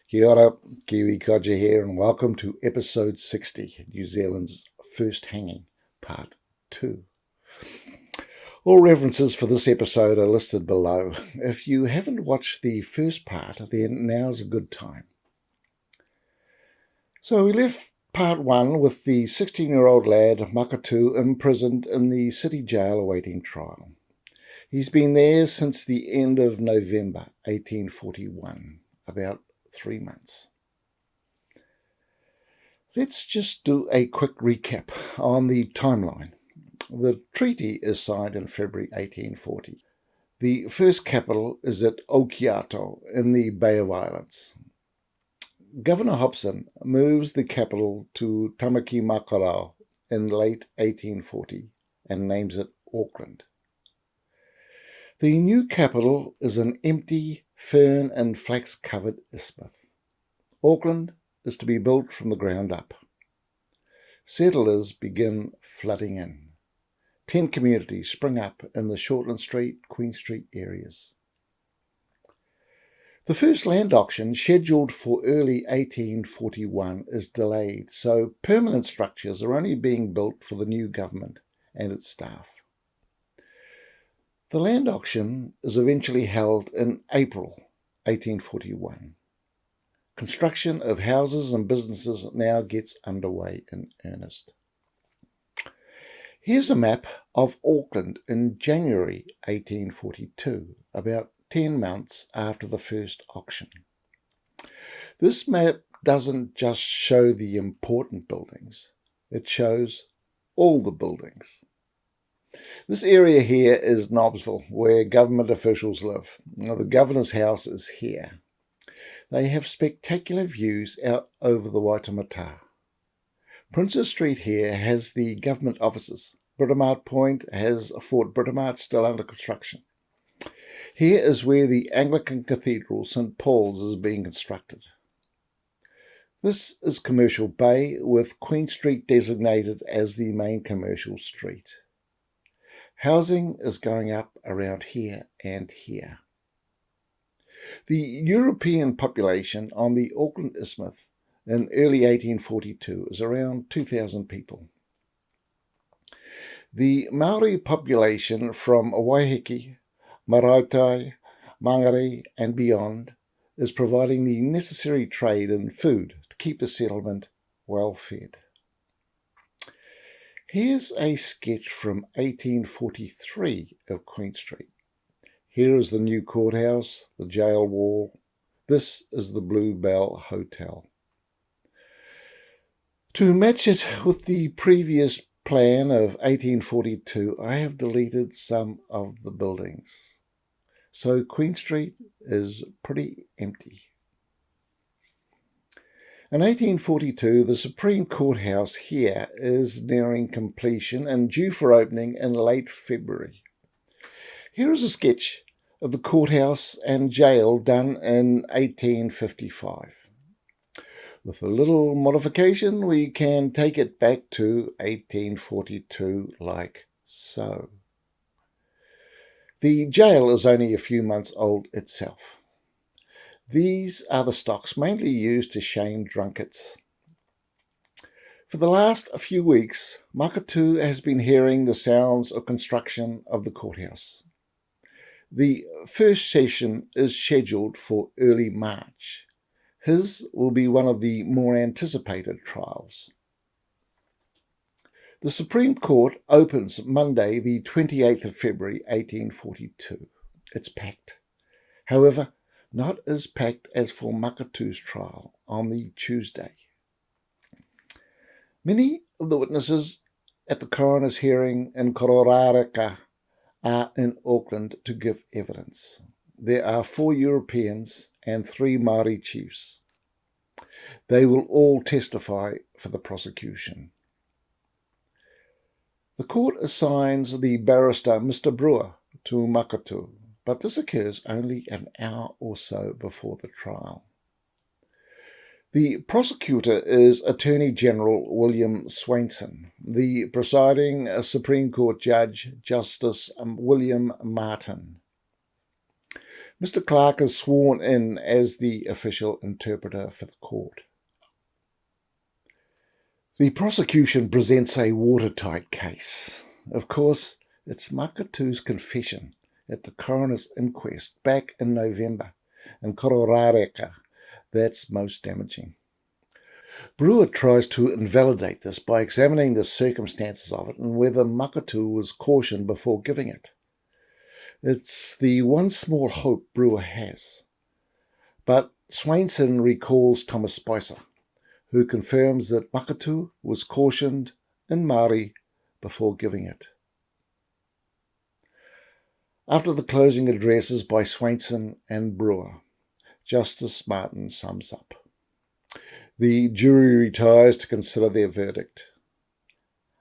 Kia ora, Kiwi Codger here, and welcome to episode 60, New Zealand's First Hanging, part 2. All references for this episode are listed below. If you haven't watched the first part, then now's a good time. So we left part 1 with the 16-year-old lad, Maketu, imprisoned in the city jail awaiting trial. He's been there since the end of November 1841, about 3 months. Let's just do a quick recap on the timeline. The treaty is signed in February 1840. The first capital is at Okiato in the Bay of Islands. Governor Hobson moves the capital to Tamaki Makaurau in late 1840 and names it Auckland. The new capital is an empty, fern and flax-covered isthmus. Auckland is to be built from the ground up. Settlers begin flooding in. 10 communities spring up in the Shortland Street, Queen Street areas. The first land auction, scheduled for early 1841, is delayed, so permanent structures are only being built for the new government and its staff. The land auction is eventually held in April 1841. Construction of houses and businesses now gets underway in earnest. Here's a map of Auckland in January 1842, about 10 months after the first auction. This map doesn't just show the important buildings, it shows all the buildings. This area here is Knobsville, where government officials live. Now, the governor's house is here. They have spectacular views out over the Waitemata. Princes Street here has the government offices. Britomart Point has Fort Britomart still under construction. Here is where the Anglican Cathedral, St. Paul's, is being constructed. This is Commercial Bay, with Queen Street designated as the main commercial street. Housing is going up around here and here. The European population on the Auckland Isthmus in early 1842 is around 2,000 people. The Maori population from Waiheke, Marautai, Mangere and beyond is providing the necessary trade and food to keep the settlement well fed. Here's a sketch from 1843 of Queen Street. Here is the new courthouse, the jail wall. This is the Blue Bell Hotel. To match it with the previous plan of 1842, I have deleted some of the buildings. So Queen Street is pretty empty. In 1842, the Supreme Courthouse here is nearing completion and due for opening in late February. Here is a sketch of the courthouse and jail done in 1855. With a little modification, we can take it back to 1842 like so. The jail is only a few months old itself. These are the stocks mainly used to shame drunkards. For the last few weeks, Maketu has been hearing the sounds of construction of the courthouse. The first session is scheduled for early March. His will be one of the more anticipated trials. The Supreme Court opens Monday, the 28th of February, 1842. It's packed. However, not as packed as for Maketu's trial on the Tuesday. Many of the witnesses at the coroner's hearing in Kororareka are in Auckland to give evidence. There are 4 Europeans and 3 Maori chiefs. They will all testify for the prosecution. The court assigns the barrister Mr. Brewer to Maketu, but this occurs only an hour or so before the trial. The prosecutor is Attorney General William Swainson. The presiding Supreme Court Judge, Justice William Martin. Mr. Clark is sworn in as the official interpreter for the court. The prosecution presents a watertight case. Of course, it's Maketu's confession at the coroner's inquest back in November in Kororareka that's most damaging. Brewer tries to invalidate this by examining the circumstances of it and whether Maketu was cautioned before giving it. It's the one small hope Brewer has. But Swainson recalls Thomas Spicer, who confirms that Maketu was cautioned in Māori before giving it. After the closing addresses by Swainson and Brewer, Justice Martin sums up. The jury retires to consider their verdict.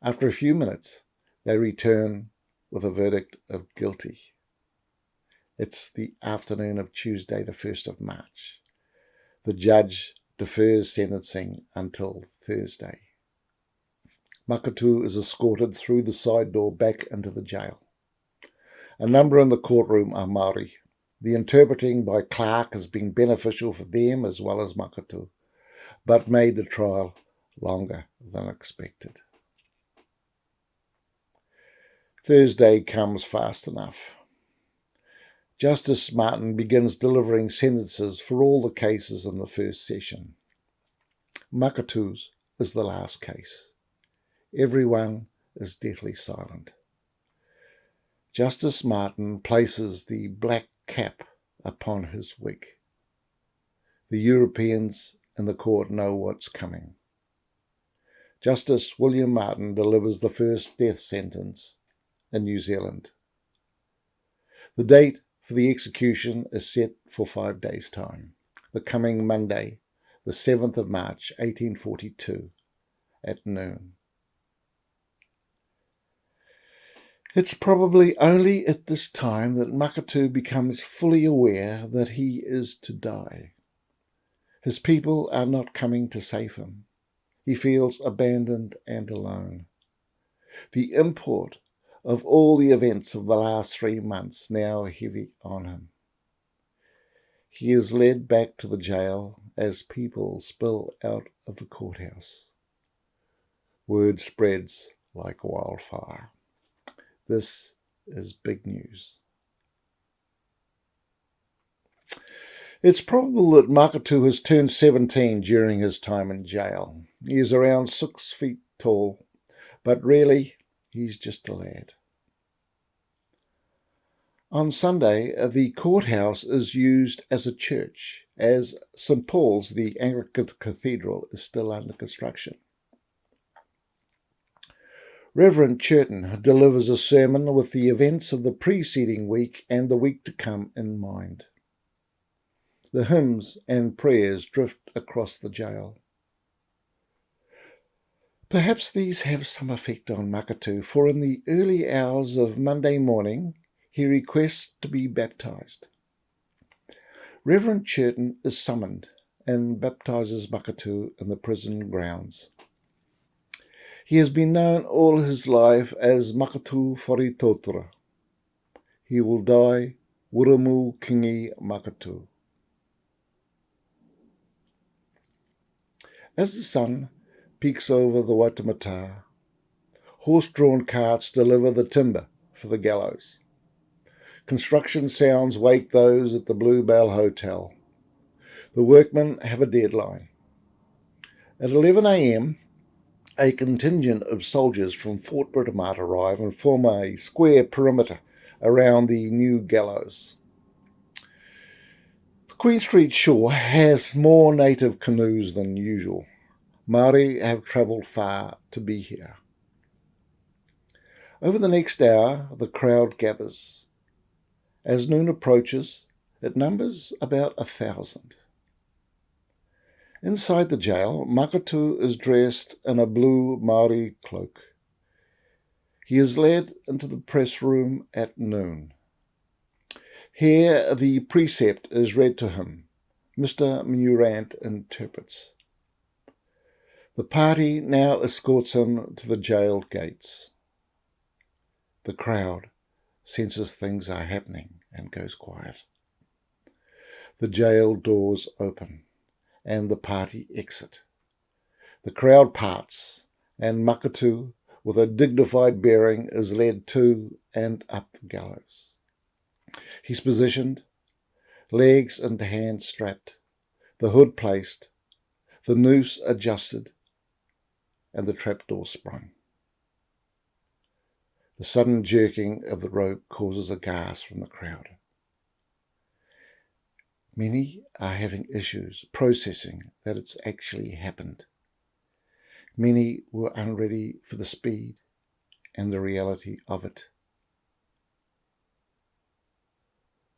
After a few minutes, they return with a verdict of guilty. It's the afternoon of Tuesday, the 1st of March. The judge defers sentencing until Thursday. Maketu is escorted through the side door back into the jail. A number in the courtroom are Māori. The interpreting by Clark has been beneficial for them as well as Maketu, but made the trial longer than expected. Thursday comes fast enough. Justice Martin begins delivering sentences for all the cases in the first session. Maketu's is the last case. Everyone is deathly silent. Justice Martin places the black cap upon his wig. The Europeans in the court know what's coming. Justice William Martin delivers the first death sentence in New Zealand. The date for the execution is set for 5 days' time, the coming Monday, the 7th of March, 1842, at noon. It's probably only at this time that Maketu becomes fully aware that he is to die. His people are not coming to save him. He feels abandoned and alone. The import of all the events of the last 3 months now heavy on him. He is led back to the jail as people spill out of the courthouse. Word spreads like wildfire. This is big news. It's probable that Maketu has turned 17 during his time in jail. He is around 6 feet tall, but really he's just a lad. On Sunday, the courthouse is used as a church, as St. Paul's, the Anglican cathedral, is still under construction. Reverend Churton delivers a sermon with the events of the preceding week and the week to come in mind. The hymns and prayers drift across the jail. Perhaps these have some effect on Maketu, for in the early hours of Monday morning, he requests to be baptized. Reverend Churton is summoned and baptizes Maketu in the prison grounds. He has been known all his life as Maketu Wharitotura. He will die Wuramu Kingi Maketu. As the sun peeks over the Waitemata, horse-drawn carts deliver the timber for the gallows. Construction sounds wake those at the Bluebell Hotel. The workmen have a deadline. At 11 a.m, a contingent of soldiers from Fort Britomart arrive and form a square perimeter around the new gallows. The Queen Street shore has more native canoes than usual. Māori have travelled far to be here. Over the next hour, the crowd gathers. As noon approaches, it numbers about 1,000. Inside the jail, Maketu is dressed in a blue Māori cloak. He is led into the press room at noon. Here the precept is read to him. Mr. Murant interprets. The party now escorts him to the jail gates. The crowd senses things are happening and goes quiet. The jail doors open and the party exit. The crowd parts and Maketu, with a dignified bearing, is led to and up the gallows. He's positioned, legs and hands strapped, the hood placed, the noose adjusted, and the trapdoor sprung. The sudden jerking of the rope causes a gasp from the crowd. Many are having issues processing that it's actually happened. Many were unready for the speed and the reality of it.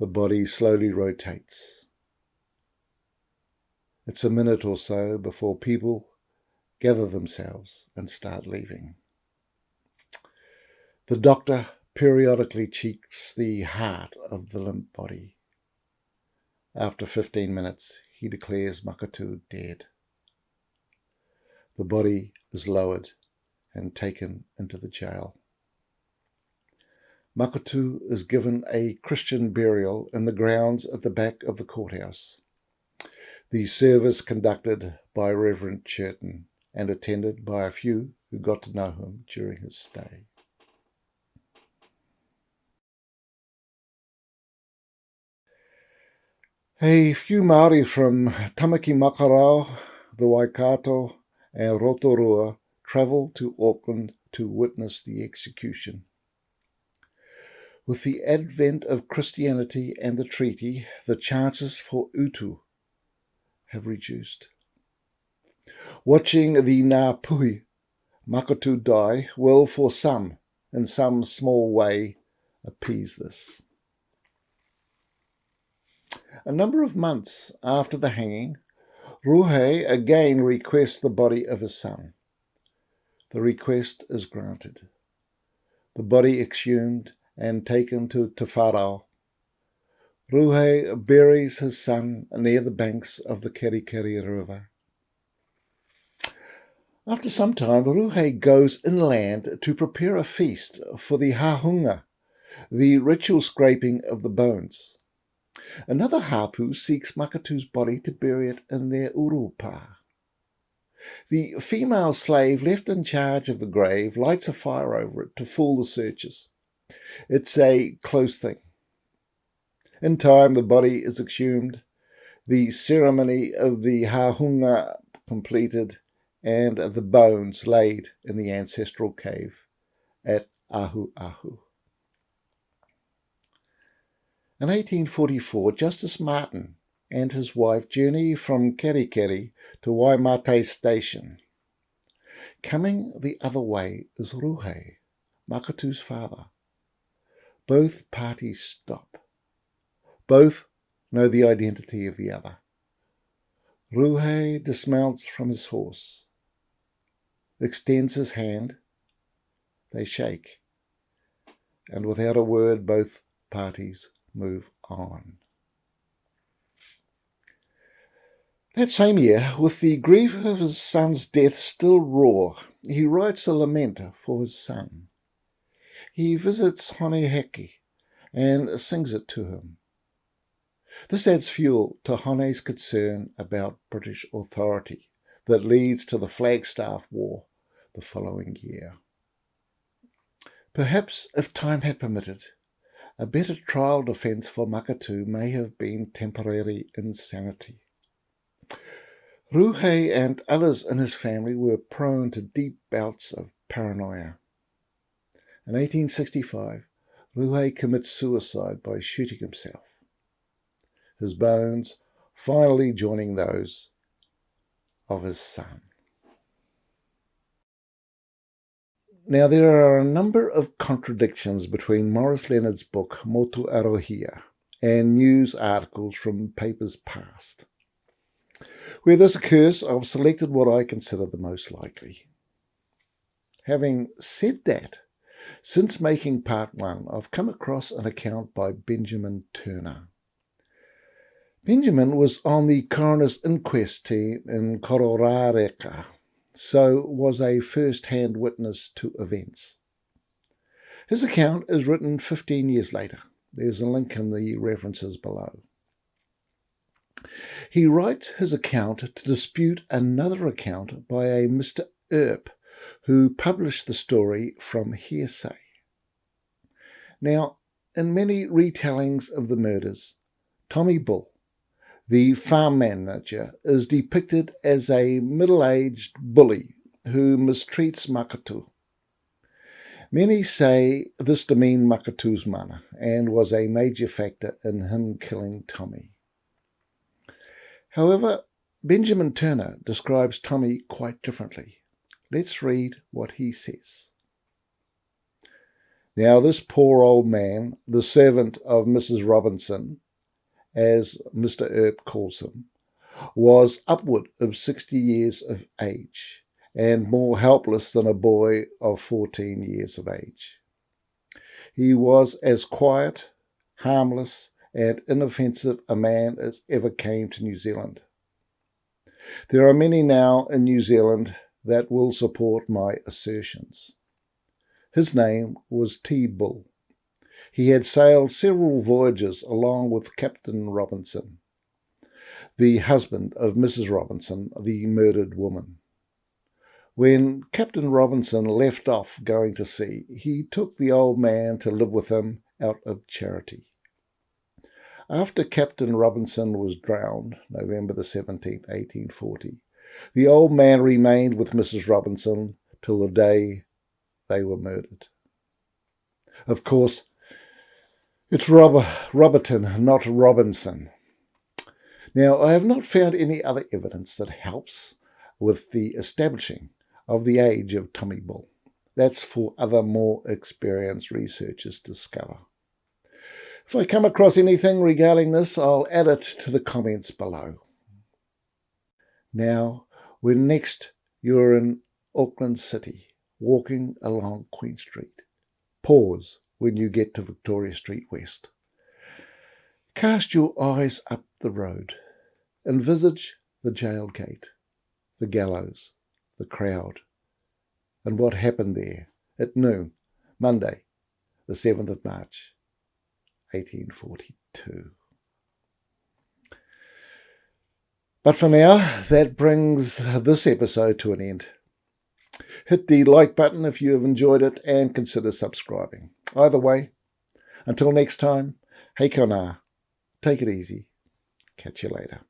The body slowly rotates. It's a minute or so before people gather themselves and start leaving. The doctor periodically checks the heart of the limp body. After 15 minutes, he declares Maketu dead. The body is lowered and taken into the jail. Maketu is given a Christian burial in the grounds at the back of the courthouse. The service conducted by Reverend Churton and attended by a few who got to know him during his stay. A few Māori from Tamaki Makarao, the Waikato and Rotorua travelled to Auckland to witness the execution. With the advent of Christianity and the treaty, the chances for utu have reduced. Watching the Ngā Puhi Maketu die will, for some, in some small way, appease this. A number of months after the hanging, Ruhe again requests the body of his son. The request is granted. The body exhumed and taken to Te Wharau. Ruhe buries his son near the banks of the Kerikeri River. After some time, Ruhe goes inland to prepare a feast for the hahunga, the ritual scraping of the bones. Another hapu seeks Maketu's body to bury it in their urupa. The female slave left in charge of the grave lights a fire over it to fool the searchers. It's a close thing. In time, the body is exhumed, the ceremony of the hahunga completed, and the bones laid in the ancestral cave at Ahu Ahu. In 1844, Justice Martin and his wife journey from Kerikeri to Waimate Station. Coming the other way is Ruhe, Maketu's father. Both parties stop. Both know the identity of the other. Ruhe dismounts from his horse, extends his hand. They shake, and without a word, both parties move on. That same year, with the grief of his son's death still raw, he writes a lament for his son. He visits Honeheke and sings it to him. This adds fuel to Hone's concern about British authority that leads to the Flagstaff War the following year. Perhaps, if time had permitted, a better trial defence for Maketu may have been temporary insanity. Ruhe and others in his family were prone to deep bouts of paranoia. In 1865, Ruhe commits suicide by shooting himself, his bones finally joining those of his son. Now, there are a number of contradictions between Maurice Lennard's book Motuarohia and news articles from papers past. Where this occurs, I've selected what I consider the most likely. Having said that, since making part 1, I've come across an account by Benjamin Turner. Benjamin was on the coroner's inquest team in Kororareka, so was a first-hand witness to events. His account is written 15 years later. There's a link in the references below. He writes his account to dispute another account by a Mr. Earp, who published the story from hearsay. Now, in many retellings of the murders, Tommy Bull, the farm manager, is depicted as a middle-aged bully who mistreats Maketu. Many say this demeaned Maketu's mana and was a major factor in him killing Tommy. However, Benjamin Turner describes Tommy quite differently. Let's read what he says. Now, this poor old man, the servant of Mrs. Robinson, as Mr. Earp calls him, was upward of 60 years of age and more helpless than a boy of 14 years of age. He was as quiet, harmless, and inoffensive a man as ever came to New Zealand. There are many now in New Zealand that will support my assertions. His name was T. Bull. He had sailed several voyages along with Captain Robinson, the husband of Mrs. Robinson, the murdered woman. When Captain Robinson left off going to sea, he took the old man to live with him out of charity. After Captain Robinson was drowned, November the 17th, 1840, the old man remained with Mrs. Robinson till the day they were murdered. Of course, it's Roberton, not Robinson. Now, I have not found any other evidence that helps with the establishing of the age of Tommy Bull. That's for other more experienced researchers to discover. If I come across anything regarding this, I'll add it to the comments below. Now, when next you're in Auckland City, walking along Queen Street, pause when you get to Victoria Street West. Cast your eyes up the road. Envisage the jail gate, the gallows, the crowd, and what happened there at noon, Monday, the 7th of March, 1842. But for now, that brings this episode to an end. Hit the like button if you have enjoyed it and consider subscribing. Either way, until next time, hei kaunā, take it easy. Catch you later.